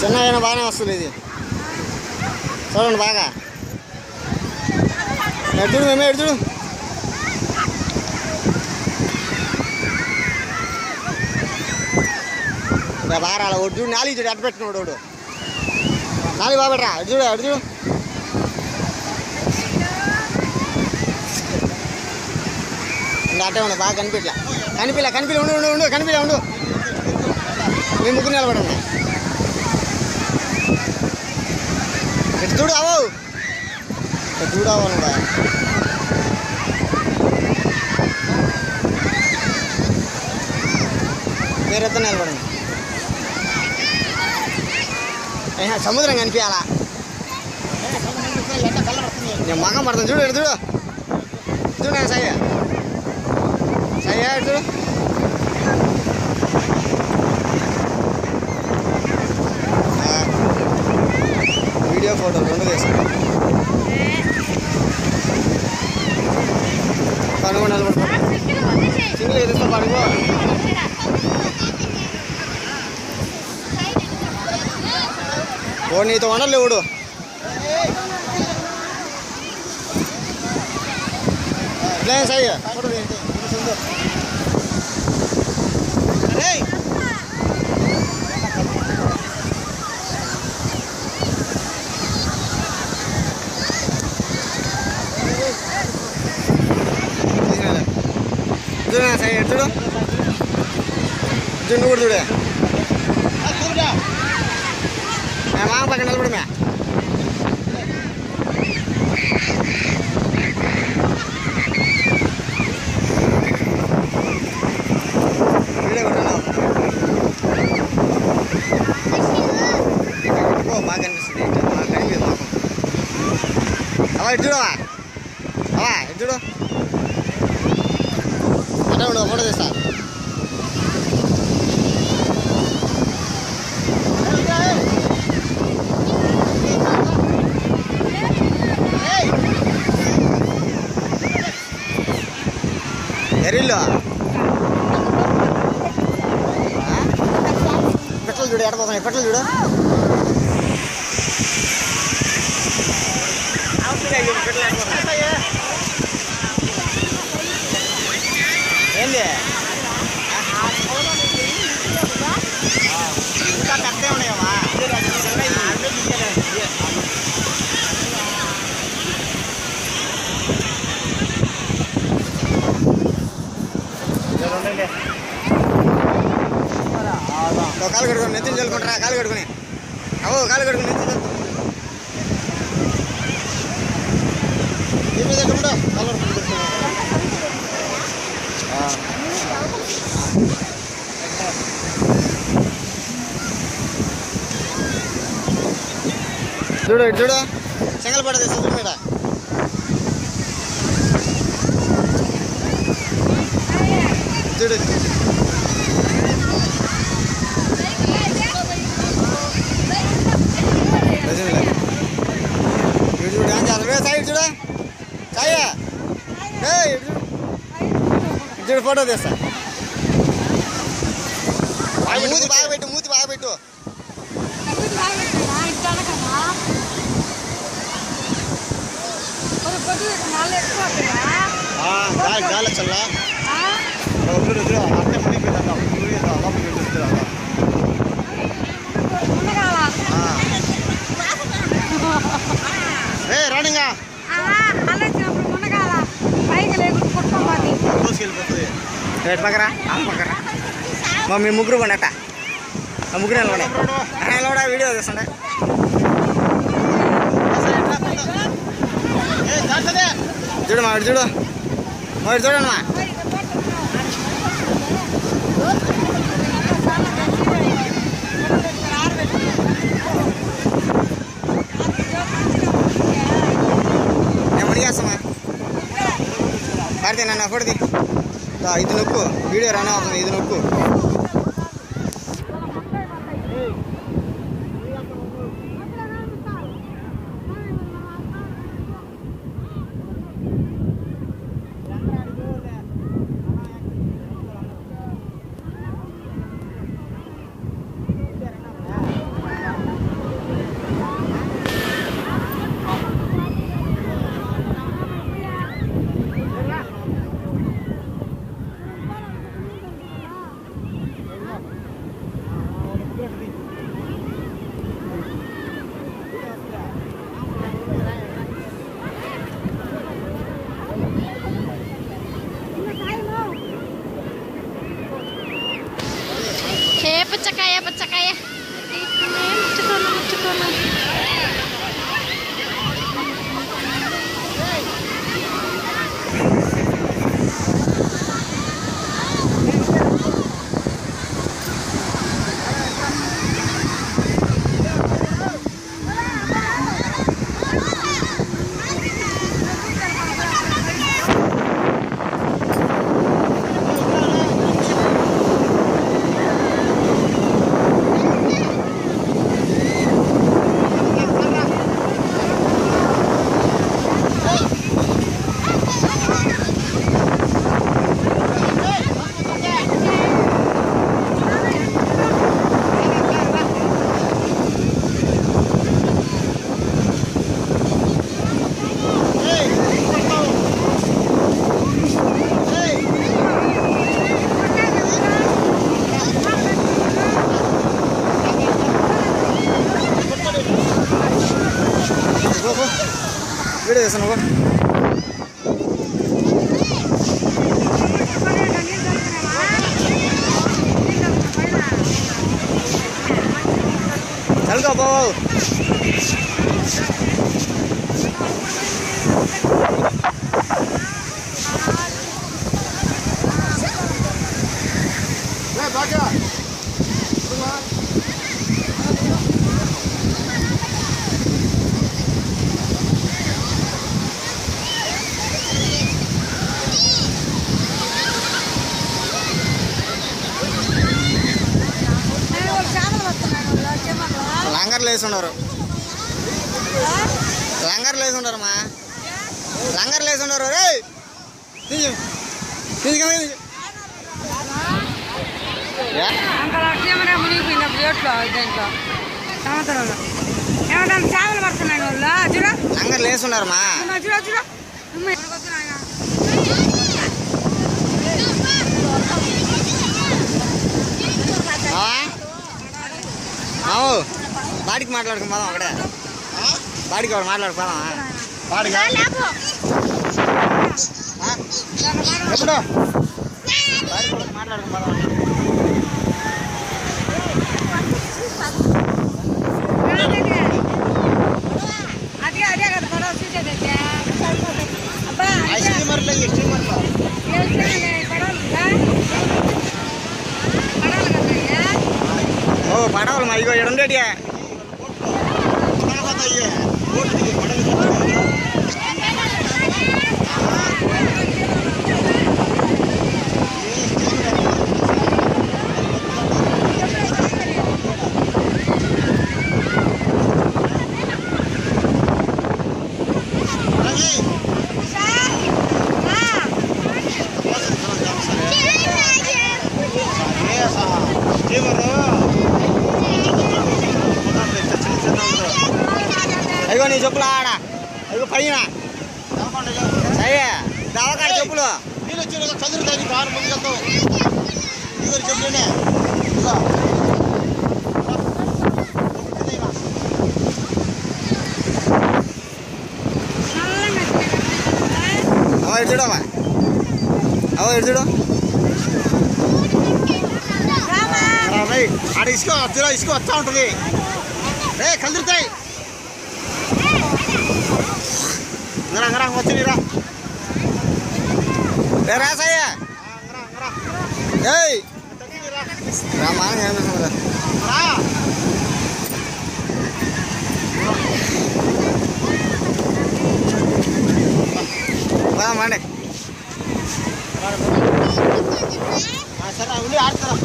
చిన్నగా బాగానే వస్తుంది ఇది చూడండి బాగా ఎడుచుడు మేమే ఎడుచుడు బాగా అలా ఒడ్డు చూడు నాలుగు చూడు అడ్డు పెట్టినాడు వాడు నాలుగు బాగా పెట్టరా అడుచుడు అడుచుడు ఇంకా అట్టే ఉండు బాగా కనిపిల్ల ఉండు ఉండు ఉండు కనిపిల్ల ఉండు మేము ముగ్గురు నిలబడండి ఎటు చూడు అవో ఎటు చూడు అవ్వాలి మీరెత్త నిలబడండి సముద్రం కనిపించాలా నేను మగం పడతాను చూడు ఎటు చూడు చూడు నేను సయ్యా ఎటు చూడు వీడియో ఫోటో రెండు తీస్తాను పనుగో నిలబడుకో సింగిల్ ఎదురుతో పనుకో ఓ నీతో వండలే ఊడు ప్లేన్స్ అయ్యా చూడు సై చూడు జున్ను కూడా చూడే మామ పక్కన నిలబడమే వీడియో కొట్టాను బాగా కనిపిస్తుంది కనిపిస్తుంది మాకు అవా ఇటు చూడవా అవా ఇటు చూడు అట్లా ఉండవు ఫోటో తీస్తా ఎరిల్లో పెట్రోల్ చూడు ఎడపోతున్నాయి పెట్రోల్ చూడు ఏంది ఇంకా కట్టే ఉన్నాయమ్మా కాలు కడుకుని నెత్తిని చల్లుకుంటారా కాలు కడుకుని అవో కాలు కడుకుని నెత్తిని చల్లుకుంటా దీని దగ్గర కూడా కాలు చూడు చూడు చెంగల్ పడది సముద్రం మీద చూడు చూడు డాన్స్ చేస్తాడు సైడ్ చూడు సాయా చూడు ఫోటో తీస్తా మూతి బాగా పెట్టు గాలి చల్లా రాణిగా పక్కరా పక్కరా మీ ముగ్గురు పండట ఆ ముగ్గురు నిలబడా వీడియో చేస్తుండే చూడు మా చూడు చూడండి మా నేను మునిగేస్తామా పాడితే నన్ను అప్పటిది ఇది నొక్కు వీడియో రన్ అవుతుంది ఇది నొక్కు పుచ్చకాయ ముచ్చుకోను వీడియో చేస్తాను చల్లుకో బాబు లంగర్లు వేసి ఉండరు మా లంగర్లు వేసి ఉండరు రే చేపలు పడుతున్నాయి వాళ్ళు చూడ లంగర్లు వేసి ఉండరు మా బాడికి మాట్లాడుకుపోదాం అక్కడే బాడికి వాడు మాట్లాడుకోదాం ఎప్పుడు బాడికి మాట్లాడుకుపోదాం ఓ పడవలు మా ఇగో ఎడుండేటియా అయ్యో నీ చెప్పులు ఆడ అయ్యో పైన అయ్యా దావకాడ చెప్పులు నీళ్ళు వచ్చి చదువుతాయి కారు ముందుకెళ్తావు చెప్పులే అవ ఎడు చూడవా ఎడు చూడు ఆడ ఇసుక వస్తూ ఉంటుంది రే కదురుతాయి అంగరా వచ్చి రా రాసయ్యా ఏయ్ రామాన ఏమన్నా మండి సరే ఉండి ఆడతారా